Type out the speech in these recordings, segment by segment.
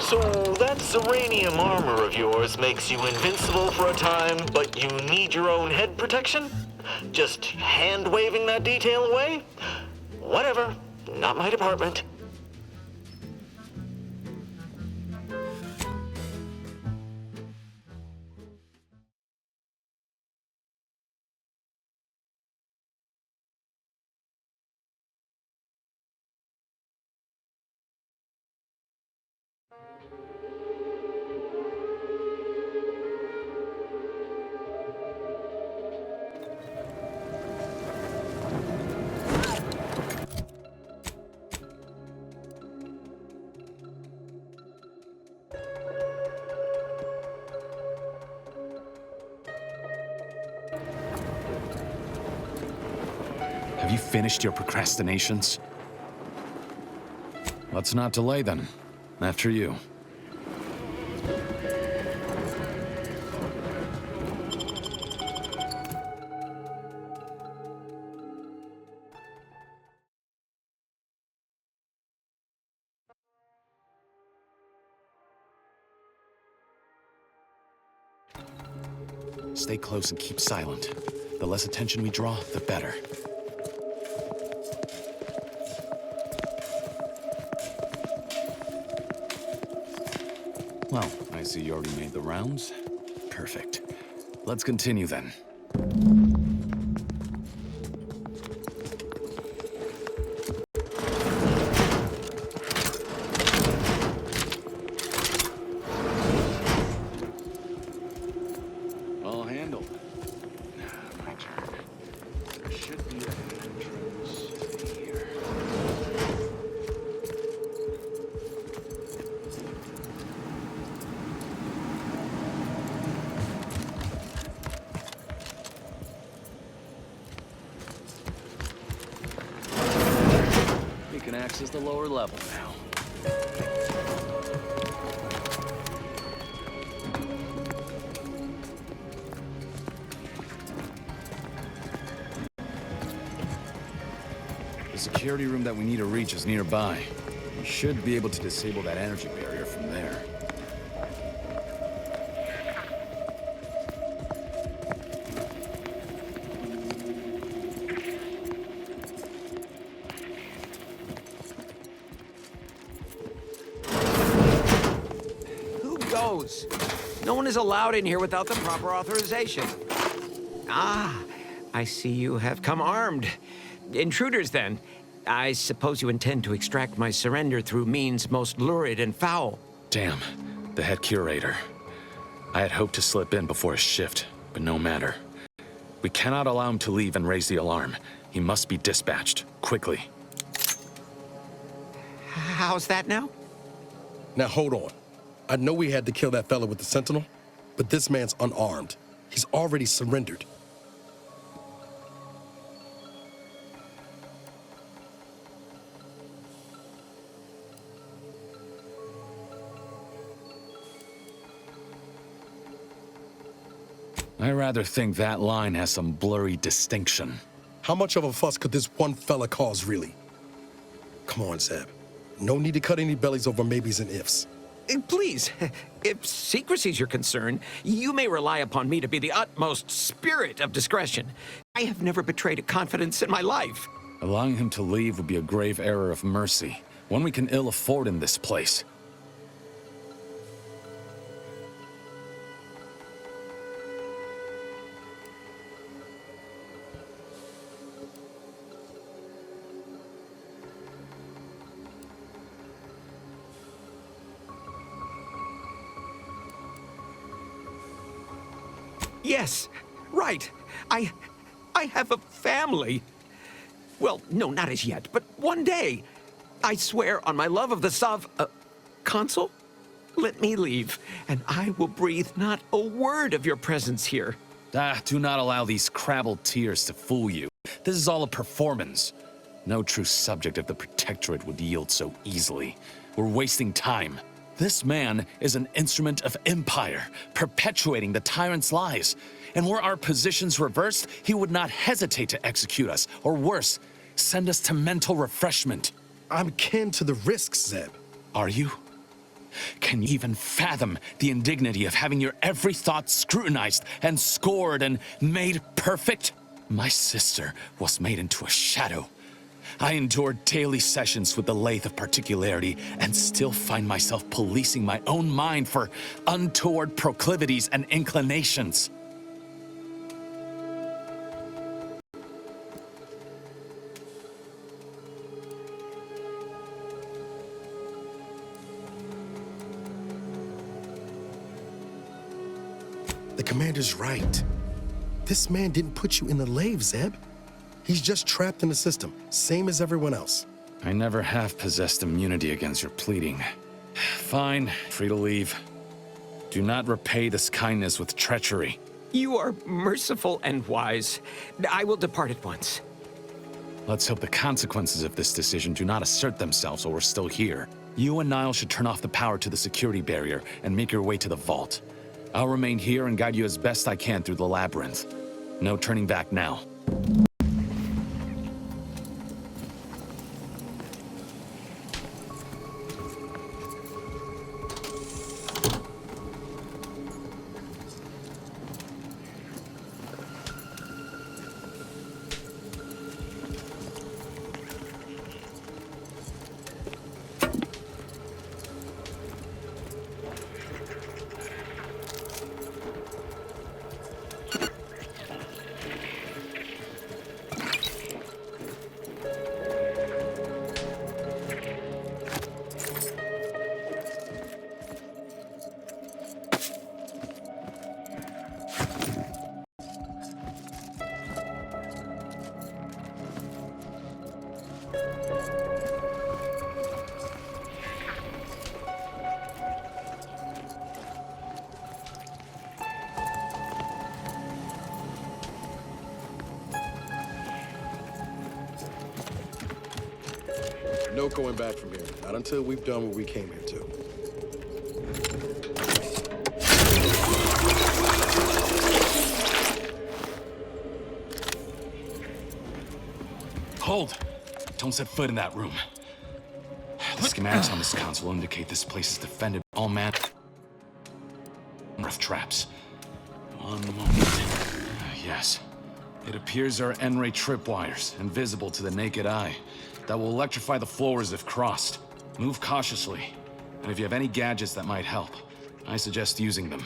So that Zeranium armor of yours makes you invincible for a time, but you need your own head protection? Just hand-waving that detail away? Whatever. Not my department. Have you finished your procrastinations? Let's not delay then. After you. Stay close and keep silent. The less attention we draw, the better. Well, I see you already made the rounds. Perfect. Let's continue then. All handled. My turn. There should be an entrance here. We can access the lower level now. The security room that we need to reach is nearby. We should be able to disable that energy barrier from there. Who goes? No one is allowed in here without the proper authorization. Ah, I see you have come armed. Intruders, then. I suppose you intend to extract my surrender through means most lurid and foul. Damn, the head curator. I had hoped to slip in before his shift, but no matter. We cannot allow him to leave and raise the alarm. He must be dispatched, quickly. How's that now? Now hold on. I know we had to kill that fella with the Sentinel, but this man's unarmed. He's already surrendered. I rather think that line has some blurry distinction. How much of a fuss could this one fella cause, really? Come on, Zeb. No need to cut any bellies over maybes and ifs. Please, if secrecy's your concern, you may rely upon me to be the utmost spirit of discretion. I have never betrayed a confidence in my life. Allowing him to leave would be a grave error of mercy, one we can ill afford in this place. Yes, right. I have a family. Well, no, not as yet, but one day. I swear on my love of the Consul, let me leave, and I will breathe not a word of your presence here. Do not allow these crabbled tears to fool you. This is all a performance. No true subject of the Protectorate would yield so easily. We're wasting time. This man is an instrument of empire, perpetuating the tyrant's lies. And were our positions reversed, he would not hesitate to execute us, or worse, send us to mental refreshment. I'm kin to the risks, Zeb. Are you? Can you even fathom the indignity of having your every thought scrutinized and scored and made perfect? My sister was made into a shadow. I endured daily sessions with the lathe of particularity and still find myself policing my own mind for untoward proclivities and inclinations. The commander's right. This man didn't put you in the lathe, Zeb. He's just trapped in the system, same as everyone else. I never have possessed immunity against your pleading. Fine, free to leave. Do not repay this kindness with treachery. You are merciful and wise. I will depart at once. Let's hope the consequences of this decision do not assert themselves while we're still here. You and Niall should turn off the power to the security barrier and make your way to the vault. I'll remain here and guide you as best I can through the labyrinth. No turning back now. No going back from here. Not until we've done what we came here to. Hold! Don't set foot in that room. The schematics on this console indicate this place is defended by all manner of traps. One moment. Yes. It appears there are N-ray tripwires, invisible to the naked eye, that will electrify the floors if crossed. Move cautiously, and if you have any gadgets that might help, I suggest using them.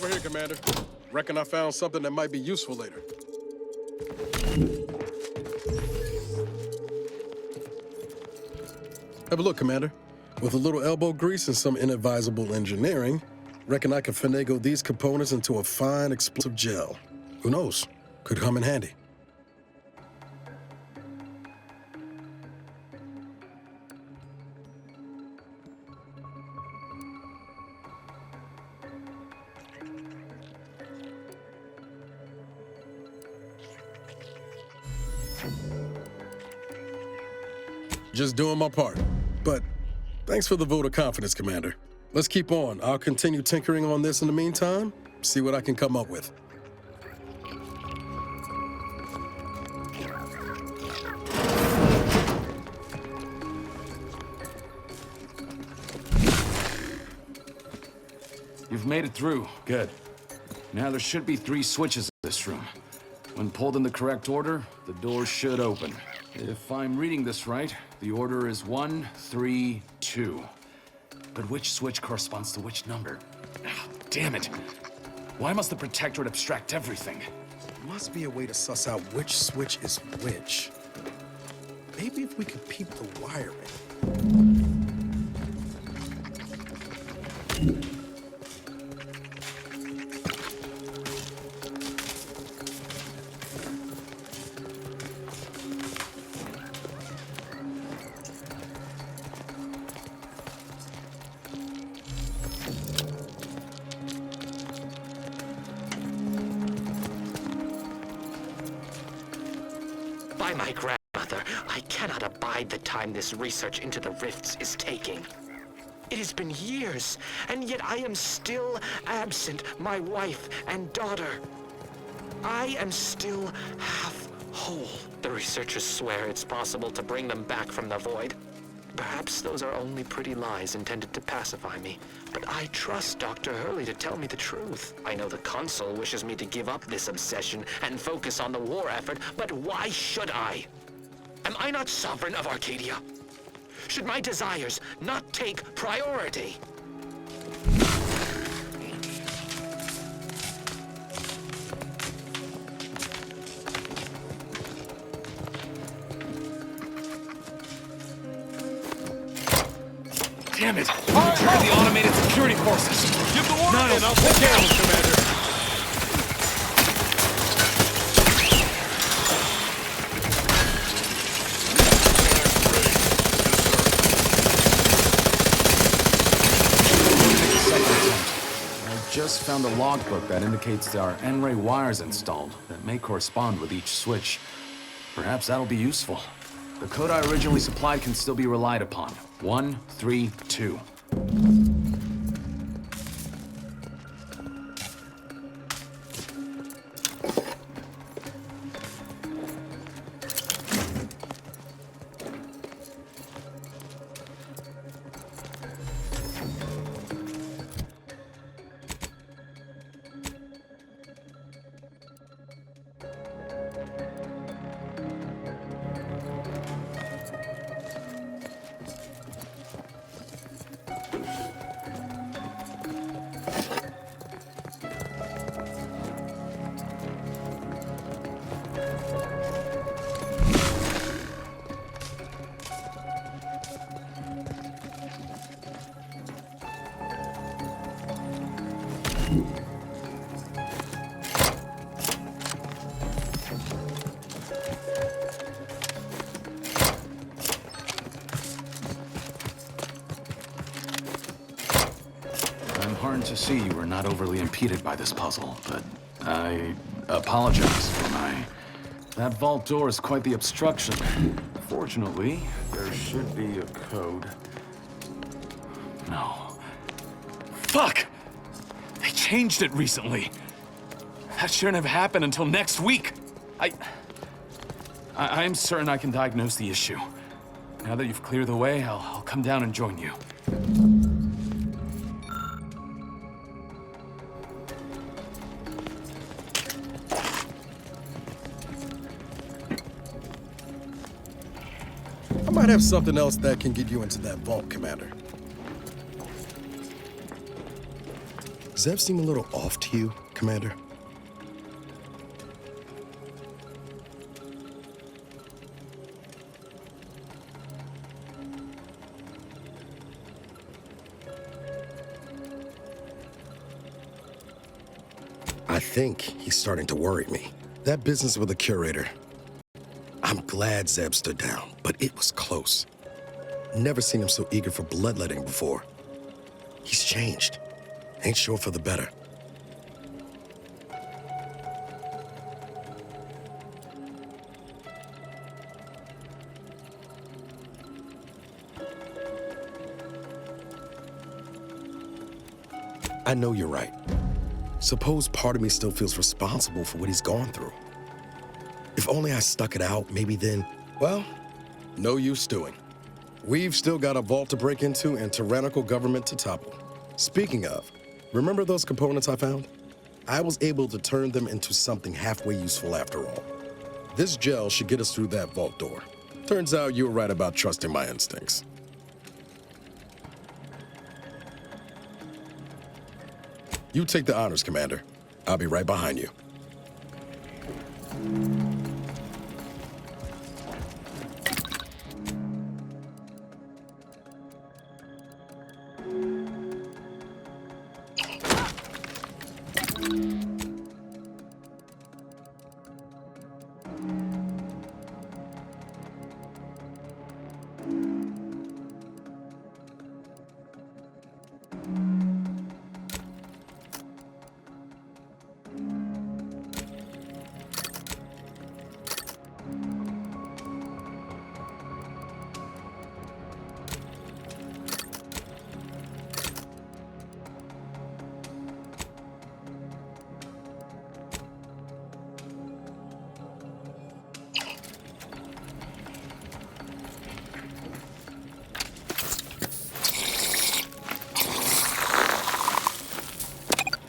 over here, Commander. Reckon I found something that might be useful later. Have a look, Commander. With a little elbow grease and some inadvisable engineering, reckon I can finagle these components into a fine explosive gel. Who knows? Could come in handy. Just doing my part. But thanks for the vote of confidence, Commander. Let's keep on. I'll continue tinkering on this in the meantime, see what I can come up with. You've made it through. Good. Now there should be 3 switches in this room. When pulled in the correct order, the door should open. If I'm reading this right, the order is 1, 3, 2. But which switch corresponds to which number? Ah, damn it! Why must the Protectorate abstract everything? Must be a way to suss out which switch is which. Maybe if we could peep the wiring. By my grandmother, I cannot abide the time this research into the rifts is taking. It has been years, and yet I am still absent my wife and daughter. I am still half whole. The researchers swear it's possible to bring them back from the void. Perhaps those are only pretty lies intended to pacify me, but I trust Dr. Hurley to tell me the truth. I know the Consul wishes me to give up this obsession and focus on the war effort, but why should I? Am I not sovereign of Arcadia? Should my desires not take priority? Damn it! Trigger the automated security forces! Give the order Niles, and I'll take care of it, Commander. I just found a logbook that indicates there are N-ray wires installed that may correspond with each switch. Perhaps that'll be useful. The code I originally supplied can still be relied upon. 1, 3, 2. I'm heartened to see you were not overly impeded by this puzzle, but I apologize for my... That vault door is quite the obstruction. Fortunately, there should be a code. No. Fuck! They changed it recently. That shouldn't have happened until next week. I'm certain I can diagnose the issue. Now that you've cleared the way, I'll come down and join you. I might have something else that can get you into that vault, Commander. Zeb seem a little off to you, Commander? I think he's starting to worry me. That business with the curator. I'm glad Zeb stood down, but it was close. Never seen him so eager for bloodletting before. He's changed. Ain't sure for the better. I know you're right. Suppose part of me still feels responsible for what he's gone through. If only I stuck it out, maybe then, well, no use stewing. We've still got a vault to break into and tyrannical government to topple. Speaking of, remember those components I found? I was able to turn them into something halfway useful after all. This gel should get us through that vault door. Turns out you were right about trusting my instincts. You take the honors, Commander. I'll be right behind you.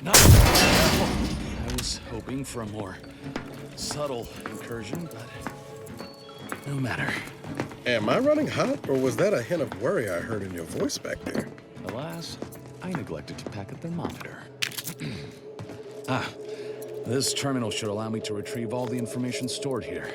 I was hoping for a more subtle incursion, but no matter. Am I running hot, or was that a hint of worry I heard in your voice back there? Alas, I neglected to pack a thermometer. This terminal should allow me to retrieve all the information stored here.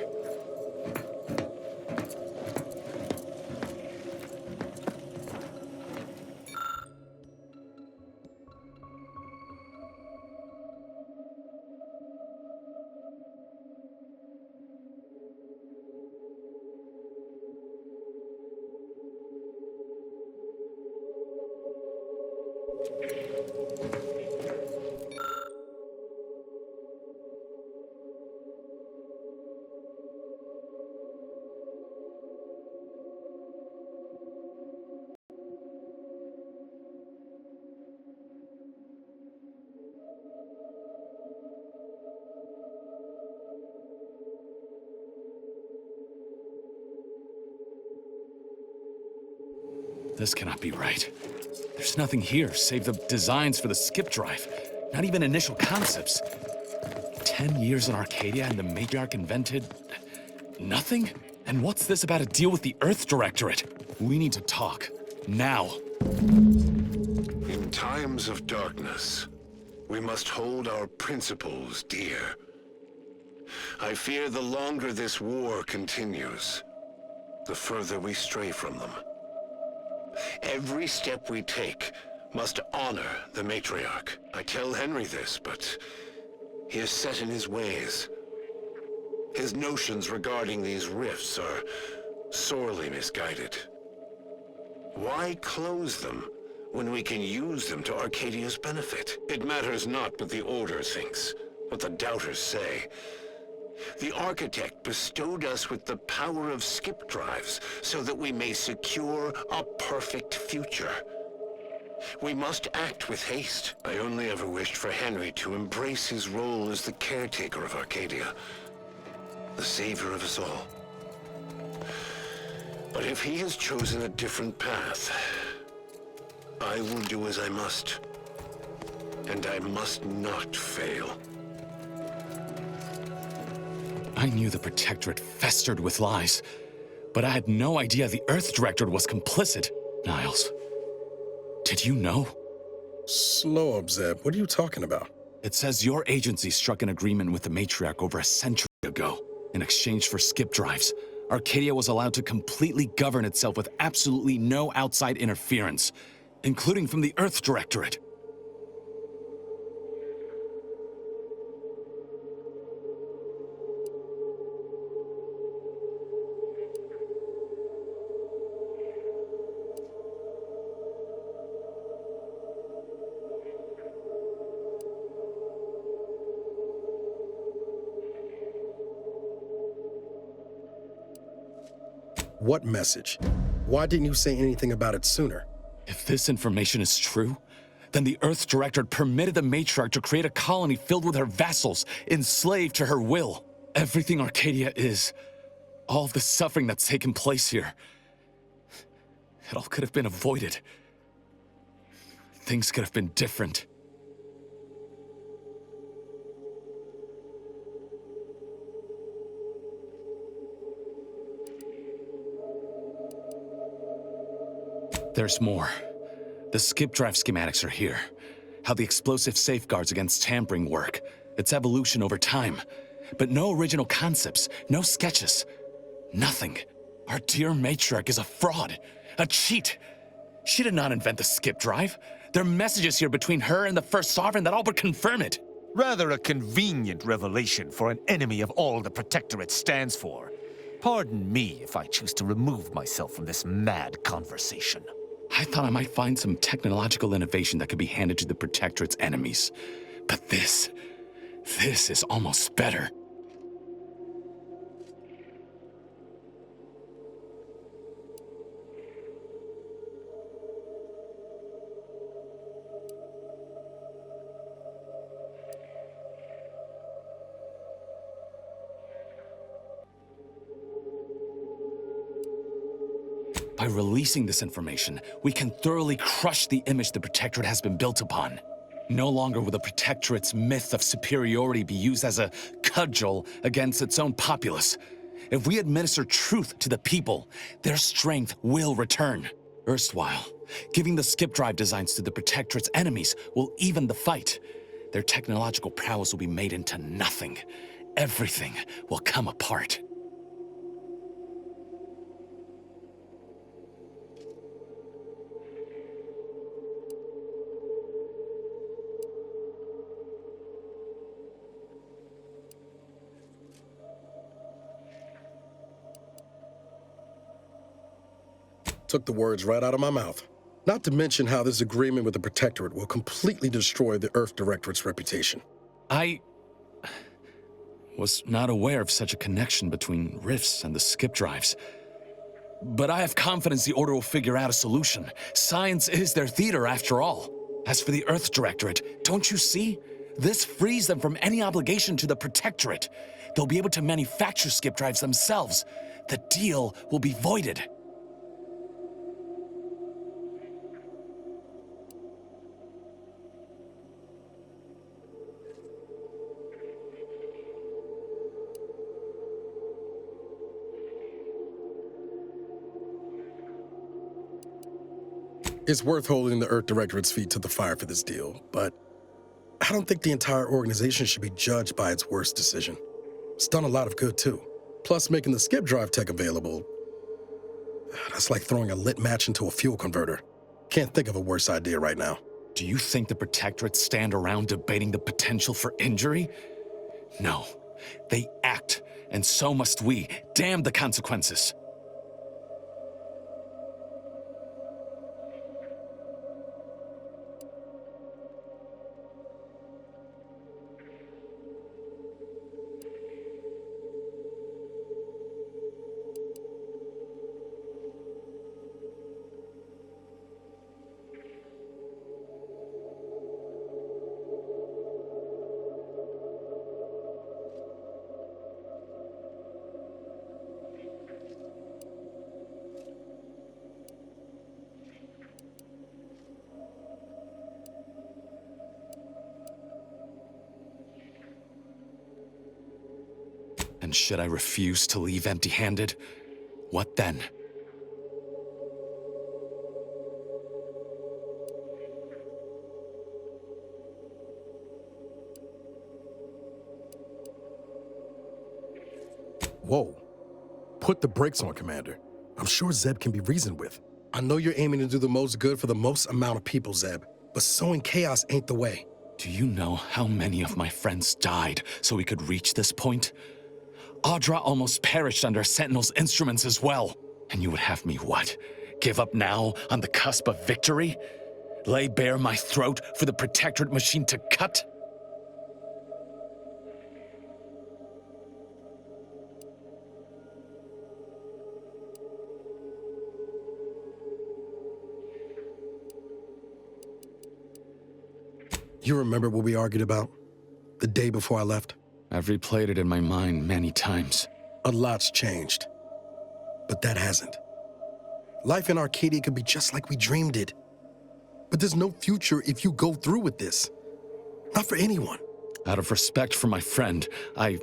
This cannot be right. There's nothing here save the designs for the skip drive. Not even initial concepts. 10 years in Arcadia and the matriarch invented... nothing? And what's this about a deal with the Earth Directorate? We need to talk. Now. In times of darkness, we must hold our principles dear. I fear the longer this war continues, the further we stray from them. Every step we take must honor the matriarch. I tell Henry this, but he is set in his ways. His notions regarding these rifts are sorely misguided. Why close them when we can use them to Arcadia's benefit? It matters not what the Order thinks, what the Doubters say. The Architect bestowed us with the power of skip drives so that we may secure a perfect future. We must act with haste. I only ever wished for Henry to embrace his role as the caretaker of Arcadia, the savior of us all. But if he has chosen a different path, I will do as I must. And I must not fail. I knew the Protectorate festered with lies, but I had no idea the Earth Directorate was complicit. Niles, did you know? Slow up, Zeb. What are you talking about? It says your agency struck an agreement with the Matriarch over a century ago. In exchange for skip drives, Arcadia was allowed to completely govern itself with absolutely no outside interference, including from the Earth Directorate. What message? Why didn't you say anything about it sooner? If this information is true, then the Earth Directorate permitted the Matriarch to create a colony filled with her vassals, enslaved to her will. Everything Arcadia is, all of the suffering that's taken place here, it all could have been avoided. Things could have been different. There's more. The skip drive schematics are here. How the explosive safeguards against tampering work. Its evolution over time. But no original concepts, no sketches. Nothing. Our dear Matriarch is a fraud. A cheat. She did not invent the skip drive. There are messages here between her and the First Sovereign that all but confirm it. Rather a convenient revelation for an enemy of all the Protectorate stands for. Pardon me if I choose to remove myself from this mad conversation. I thought I might find some technological innovation that could be handed to the Protectorate's enemies. But this is almost better. By releasing this information, we can thoroughly crush the image the Protectorate has been built upon. No longer will the Protectorate's myth of superiority be used as a cudgel against its own populace. If we administer truth to the people, their strength will return. Erstwhile, giving the skip drive designs to the Protectorate's enemies will even the fight. Their technological prowess will be made into nothing. Everything will come apart. Took the words right out of my mouth. Not to mention how this agreement with the Protectorate will completely destroy the Earth Directorate's reputation. I was not aware of such a connection between rifts and the skip drives. But I have confidence the Order will figure out a solution. Science is their theater, after all. As for the Earth Directorate, don't you see? This frees them from any obligation to the Protectorate. They'll be able to manufacture skip drives themselves. The deal will be voided. It's worth holding the Earth Directorate's feet to the fire for this deal, but I don't think the entire organization should be judged by its worst decision. It's done a lot of good, too. Plus, making the skip drive tech available, that's like throwing a lit match into a fuel converter. Can't think of a worse idea right now. Do you think the Protectorate stand around debating the potential for injury? No. They act, and so must we. Damn the consequences. And should I refuse to leave empty-handed? What then? Whoa. Put the brakes on, Commander. I'm sure Zeb can be reasoned with. I know you're aiming to do the most good for the most amount of people, Zeb, but sowing chaos ain't the way. Do you know how many of my friends died so we could reach this point? Audra almost perished under Sentinel's instruments as well. And you would have me what? Give up now on the cusp of victory? Lay bare my throat for the Protectorate machine to cut? You remember what we argued about? The day before I left? I've replayed it in my mind many times. A lot's changed. But that hasn't. Life in Arcadia could be just like we dreamed it. But there's no future if you go through with this. Not for anyone. Out of respect for my friend, I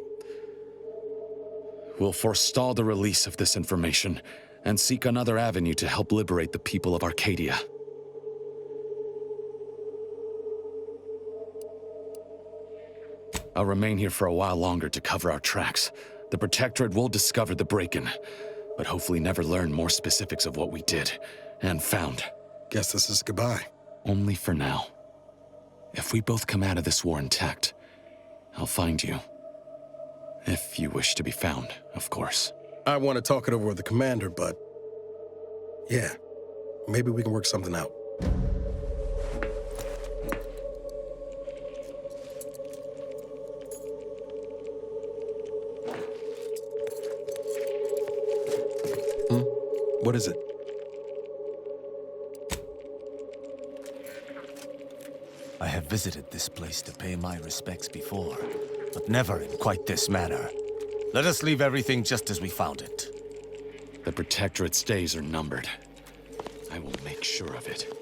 will forestall the release of this information and seek another avenue to help liberate the people of Arcadia. I'll remain here for a while longer to cover our tracks. The Protectorate will discover the break-in, but hopefully never learn more specifics of what we did and found. Guess this is goodbye. Only for now. If we both come out of this war intact, I'll find you. If you wish to be found, of course. I want to talk it over with the commander, but... yeah, maybe we can work something out. What is it? I have visited this place to pay my respects before, but never in quite this manner. Let us leave everything just as we found it. The Protectorate's days are numbered. I will make sure of it.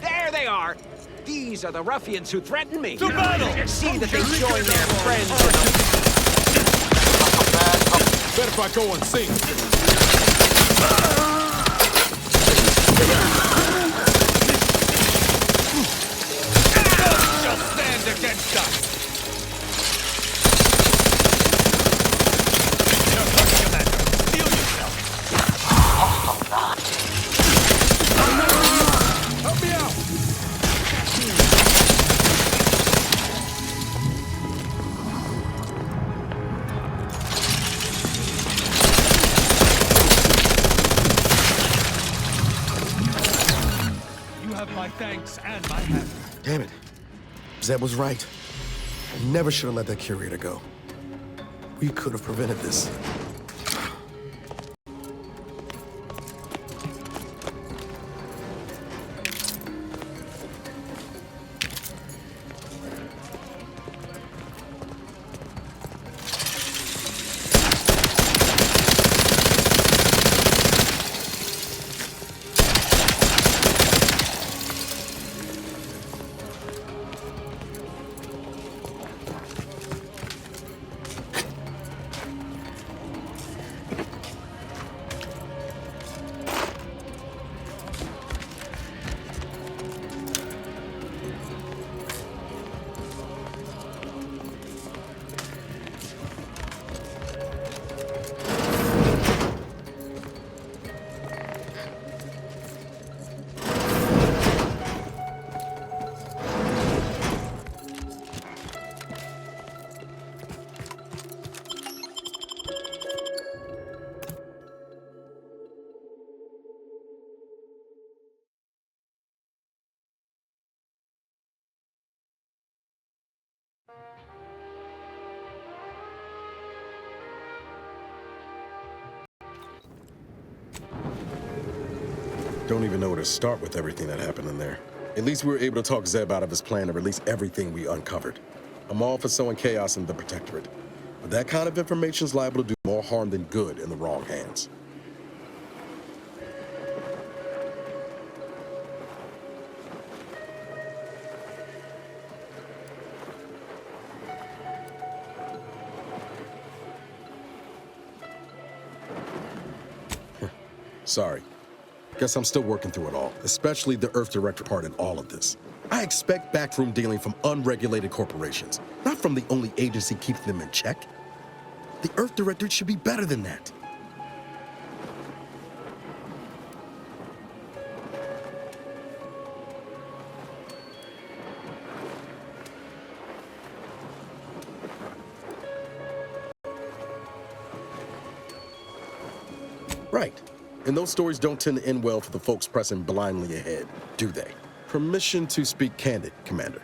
There they are! These are the ruffians who threatened me. To battle! See that they join their friends in Better if I go unseen. Just stand against us! You're hurt, Commander. Heal yourself. Help me out! You have my thanks and my hand. Damn it. Zeb was right. I never should have let that curator go. We could have prevented this. Don't even know where to start with everything that happened in there. At least we were able to talk Zeb out of his plan to release everything we uncovered. I'm all for sowing chaos in the Protectorate, but that kind of information is liable to do more harm than good in the wrong hands. Sorry. Guess I'm still working through it all, especially the Earth Director part in all of this. I expect backroom dealing from unregulated corporations, not from the only agency keeping them in check. The Earth Directorate should be better than that. Right. And those stories don't tend to end well for the folks pressing blindly ahead, do they? Permission to speak candid, Commander.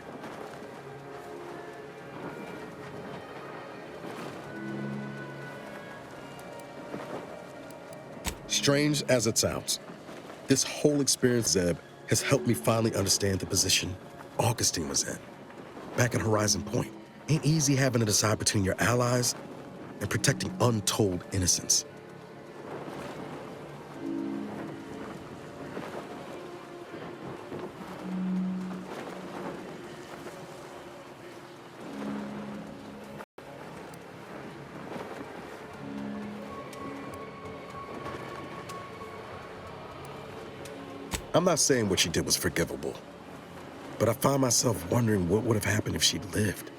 Strange as it sounds, this whole experience, Zeb, has helped me finally understand the position Augustine was in. Back at Horizon Point, ain't easy having to decide between your allies and protecting untold innocence. I'm not saying what she did was forgivable, but I find myself wondering what would have happened if she'd lived.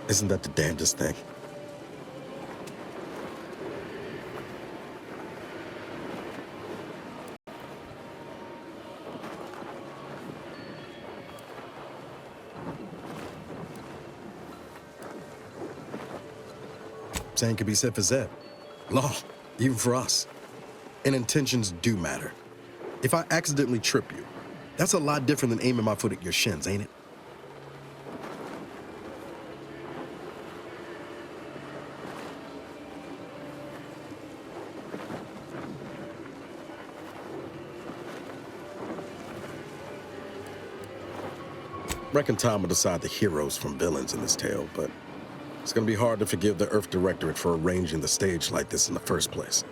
Isn't that the damnedest thing? Same could be said for Zeb. Law, even for us. And intentions do matter. If I accidentally trip you, that's a lot different than aiming my foot at your shins, ain't it? Reckon time will decide the heroes from villains in this tale, but it's gonna be hard to forgive the Earth Directorate for arranging the stage like this in the first place.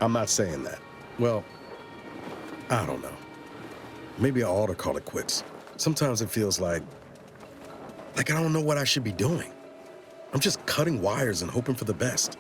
I'm not saying that. Well, I don't know. Maybe I ought to call it quits. Sometimes it feels like I don't know what I should be doing. I'm just cutting wires and hoping for the best.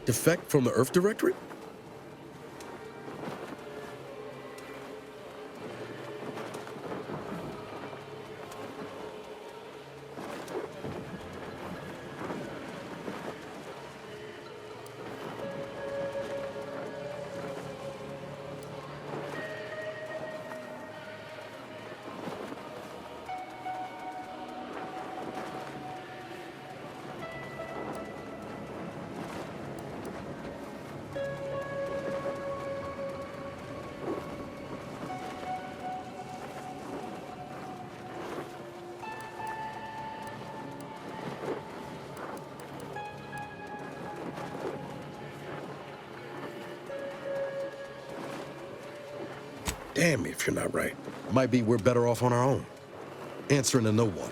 Defect from the Earth Directorate? Damn me if you're not right. Might be we're better off on our own. Answering to no one.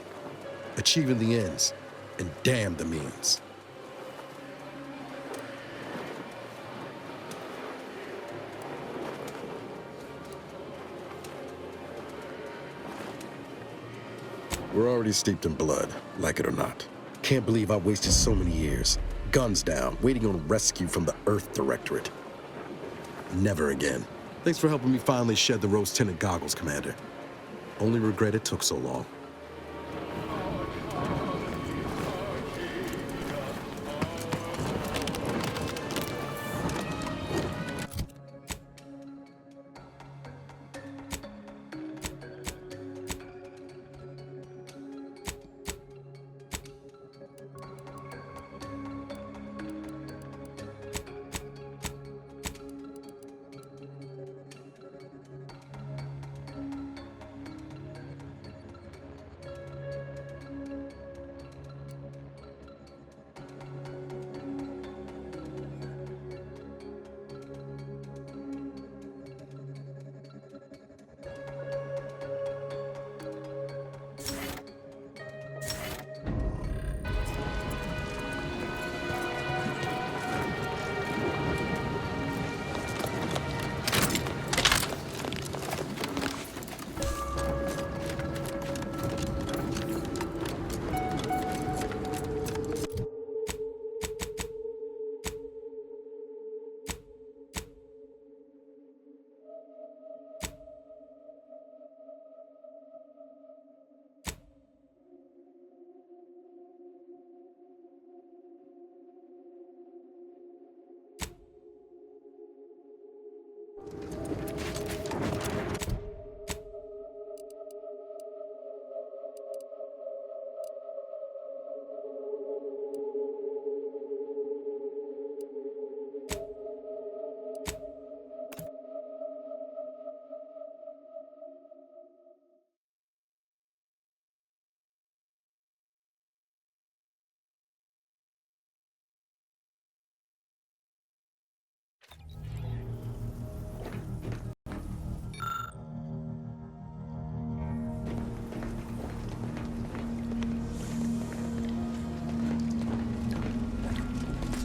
Achieving the ends. And damn the means. We're already steeped in blood, like it or not. Can't believe I wasted so many years. Guns down, waiting on rescue from the Earth Directorate. Never again. Thanks for helping me finally shed the rose-tinted goggles, Commander. Only regret it took so long.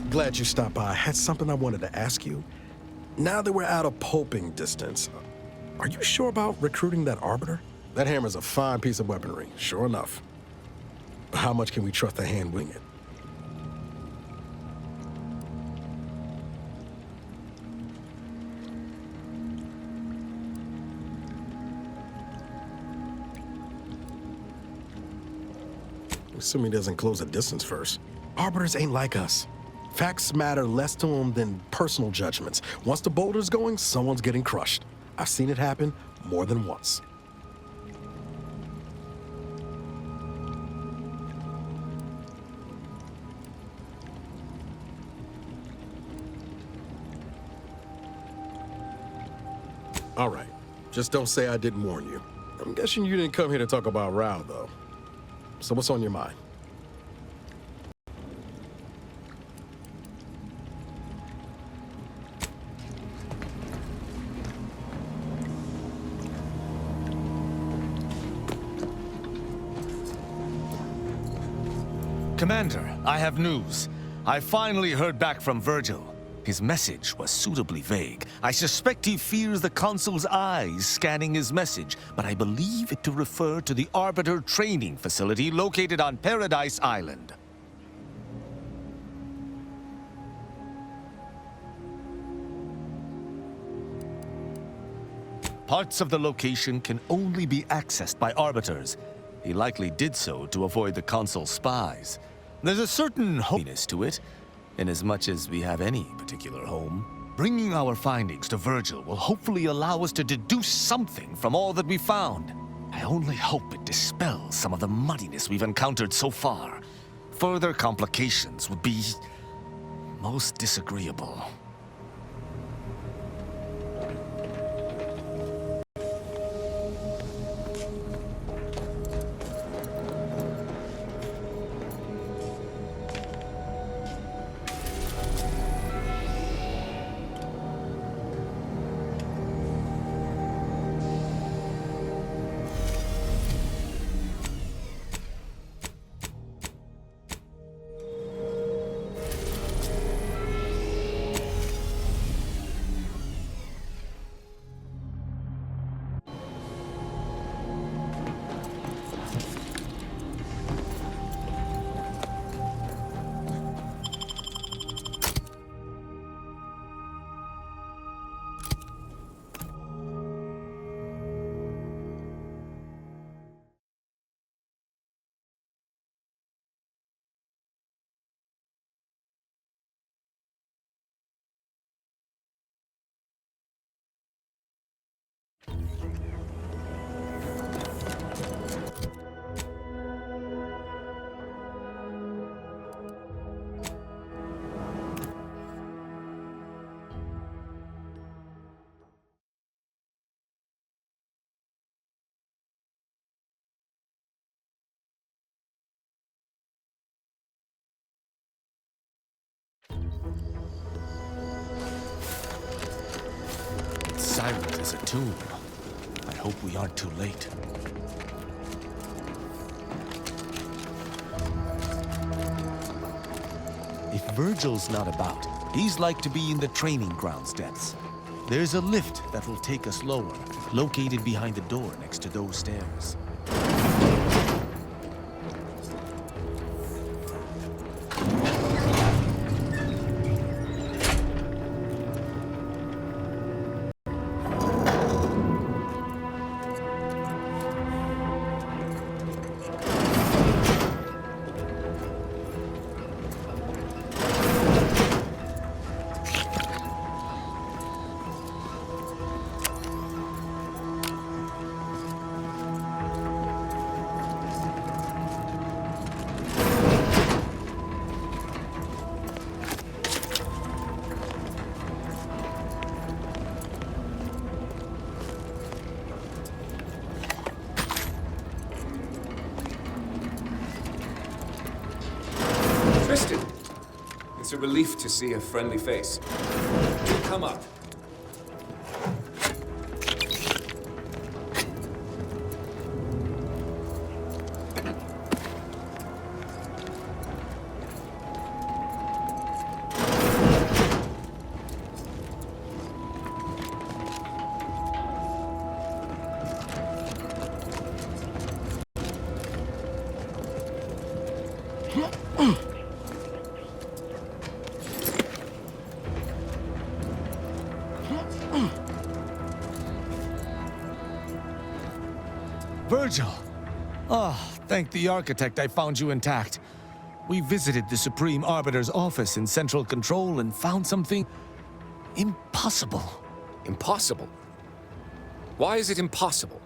Glad you stopped by. I had something I wanted to ask you. Now that we're out of pulping distance, are you sure about recruiting that Arbiter? That hammer's a fine piece of weaponry, sure enough. How much can we trust the hand wing it? Assuming he doesn't close the distance first. Arbiters ain't like us. Facts matter less to them than personal judgments. Once the boulder's going, someone's getting crushed. I've seen it happen more than once. All right. Just don't say I didn't warn you. I'm guessing you didn't come here to talk about Rao, though. So what's on your mind? Commander, I have news. I finally heard back from Virgil. His message was suitably vague. I suspect he fears the Consul's eyes scanning his message, but I believe it to refer to the Arbiter training facility located on Paradise Island. Parts of the location can only be accessed by arbiters. He likely did so to avoid the Consul's spies. There's a certain hominess to it, inasmuch as we have any particular home. Bringing our findings to Virgil will hopefully allow us to deduce something from all that we found. I only hope it dispels some of the muddiness we've encountered so far. Further complications would be most disagreeable. It's silent as a tomb. I hope we aren't too late. If Virgil's not about, he's like to be in the training grounds depths. There's a lift that will take us lower, located behind the door next to those stairs. Tristan, it's a relief to see a friendly face. Do come up. Virgil! Ah, thank the architect I found you intact. We visited the Supreme Arbiter's office in Central Control and found something impossible. Impossible? Why is it impossible?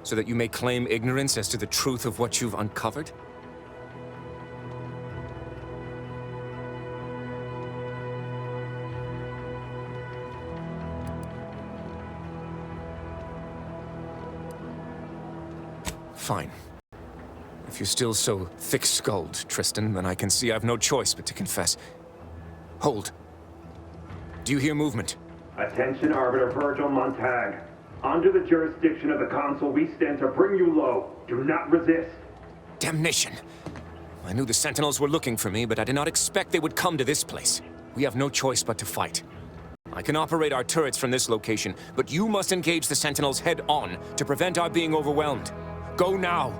So that you may claim ignorance as to the truth of what you've uncovered? Fine. If you're still so thick-skulled, Tristan, then I can see I've no choice but to confess. Hold. Do you hear movement? Attention, Arbiter Virgil Montag. Under the jurisdiction of the Consul, we stand to bring you low. Do not resist. Damnation! I knew the Sentinels were looking for me, but I did not expect they would come to this place. We have no choice but to fight. I can operate our turrets from this location, but you must engage the Sentinels head-on to prevent our being overwhelmed. Go now!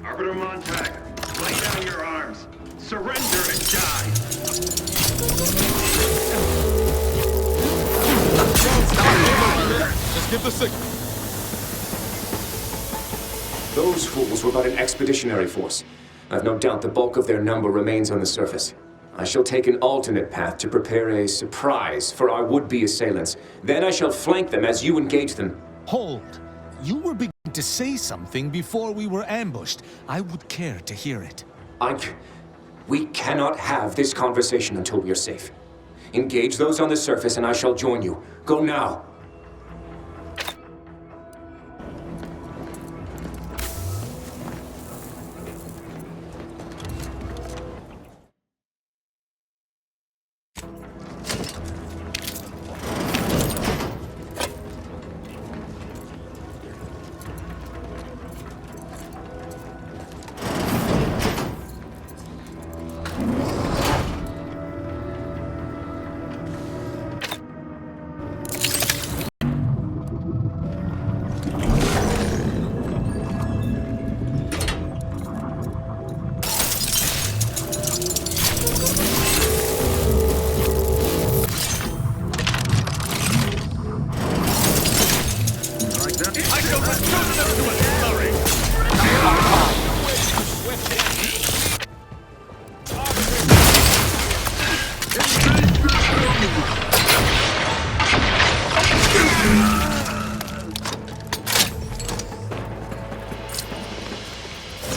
Arbiter Montag. Surrender and die! Just give the signal. Those fools were but an expeditionary force. I've no doubt the bulk of their number remains on the surface. I shall take an alternate path to prepare a surprise for our would-be assailants. Then I shall flank them as you engage them. Hold. You were beginning to say something before we were ambushed. I would care to hear it. We cannot have this conversation until we are safe. Engage those on the surface and I shall join you. Go now.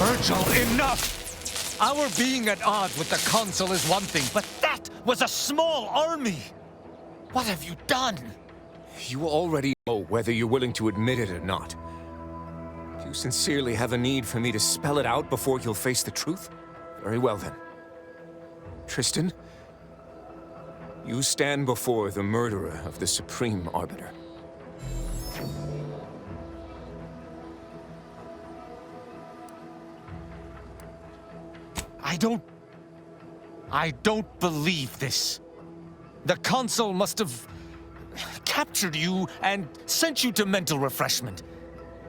Virgil, enough! Our being at odds with the Consul is one thing, but that was a small army! What have you done? You already know whether you're willing to admit it or not. Do you sincerely have a need for me to spell it out before you'll face the truth? Very well then. Tristan, you stand before the murderer of the Supreme Arbiter. I don't believe this. The Consul must have captured you and sent you to mental refreshment.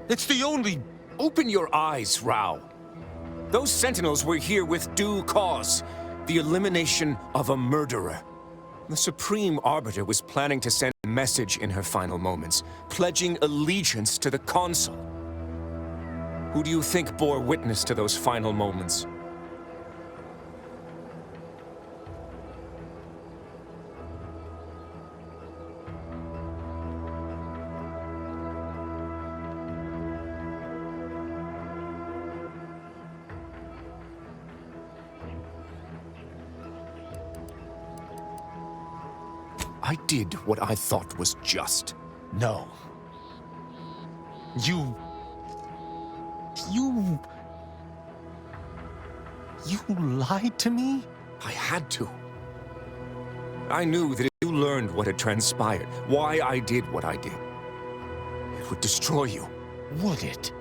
It's the only... Open your eyes, Rao. Those Sentinels were here with due cause. The elimination of a murderer. The Supreme Arbiter was planning to send a message in her final moments, pledging allegiance to the Consul. Who do you think bore witness to those final moments? I did what I thought was just. No. You lied to me? I had to. I knew that if you learned what had transpired, why I did what I did, it would destroy you. Would it?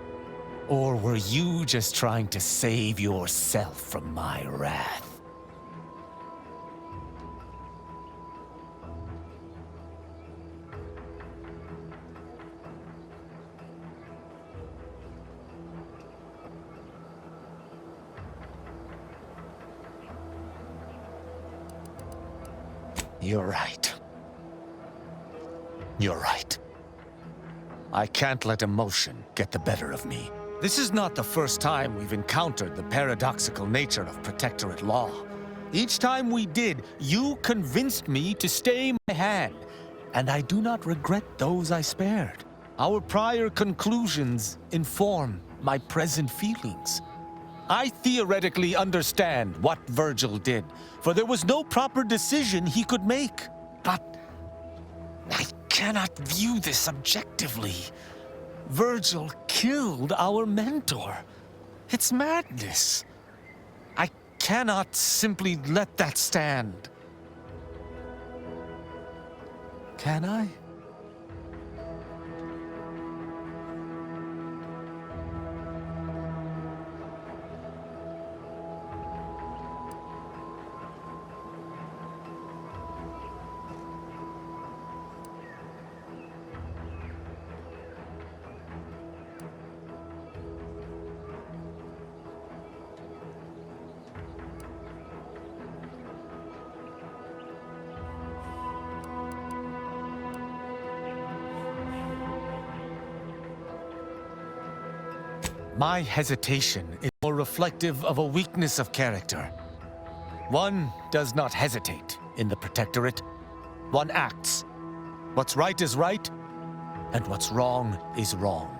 Or were you just trying to save yourself from my wrath? You're right. You're right. I can't let emotion get the better of me. This is not the first time we've encountered the paradoxical nature of Protectorate law. Each time we did, you convinced me to stay my hand, and I do not regret those I spared. Our prior conclusions inform my present feelings. I theoretically understand what Virgil did, for there was no proper decision he could make. But I cannot view this objectively. Virgil killed our mentor. It's madness. I cannot simply let that stand. Can I? My hesitation is more reflective of a weakness of character. One does not hesitate in the Protectorate. One acts. What's right is right, and what's wrong is wrong.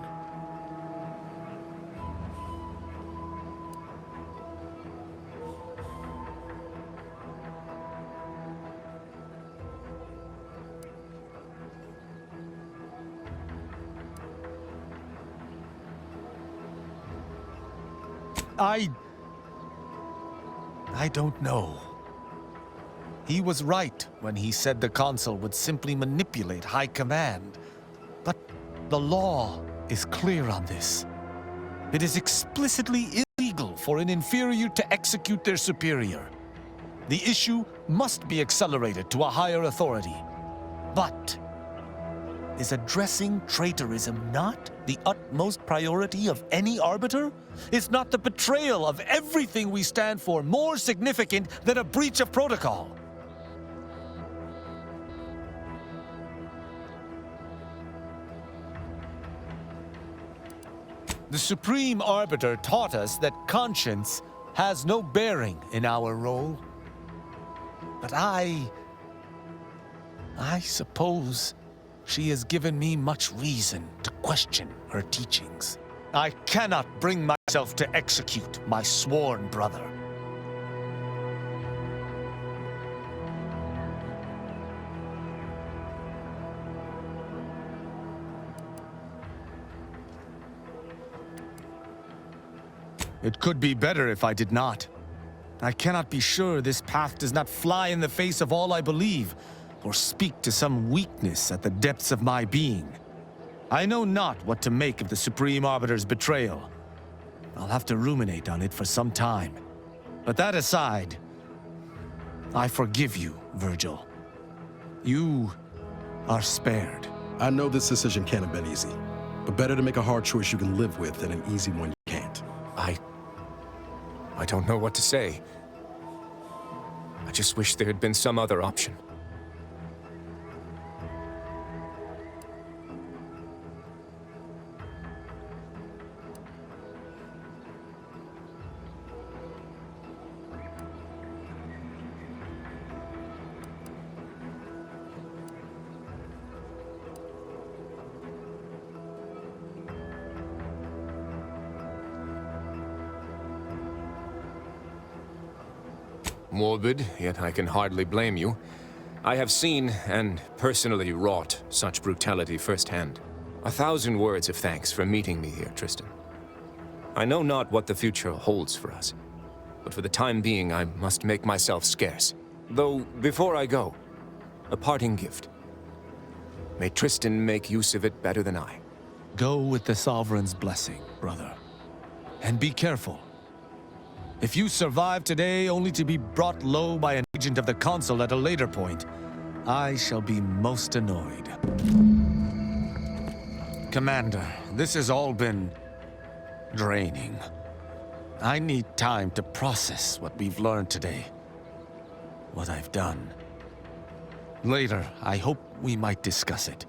I don't know. He was right when he said the Consul would simply manipulate High Command. But the law is clear on this. It is explicitly illegal for an inferior to execute their superior. The issue must be accelerated to a higher authority. But is addressing traitorism not the utmost priority of any arbiter? Is not the betrayal of everything we stand for more significant than a breach of protocol? The Supreme Arbiter taught us that conscience has no bearing in our role. But I suppose she has given me much reason to question her teachings. I cannot bring myself to execute my sworn brother. It could be better if I did not. I cannot be sure this path does not fly in the face of all I believe, or speak to some weakness at the depths of my being. I know not what to make of the Supreme Arbiter's betrayal. I'll have to ruminate on it for some time. But that aside, I forgive you, Virgil. You are spared. I know this decision can't have been easy, but better to make a hard choice you can live with than an easy one you can't. I don't know what to say. I just wish there had been some other option. Morbid, yet I can hardly blame you. I have seen and personally wrought such brutality firsthand. 1,000 words of thanks for meeting me here, Tristan. I know not what the future holds for us, but for the time being I must make myself scarce. Though, before I go, a parting gift. May Tristan make use of it better than I. Go with the Sovereign's blessing, brother. And be careful. If you survive today only to be brought low by an agent of the Consul at a later point, I shall be most annoyed. Commander, this has all been draining. I need time to process what we've learned today. What I've done. Later, I hope we might discuss it.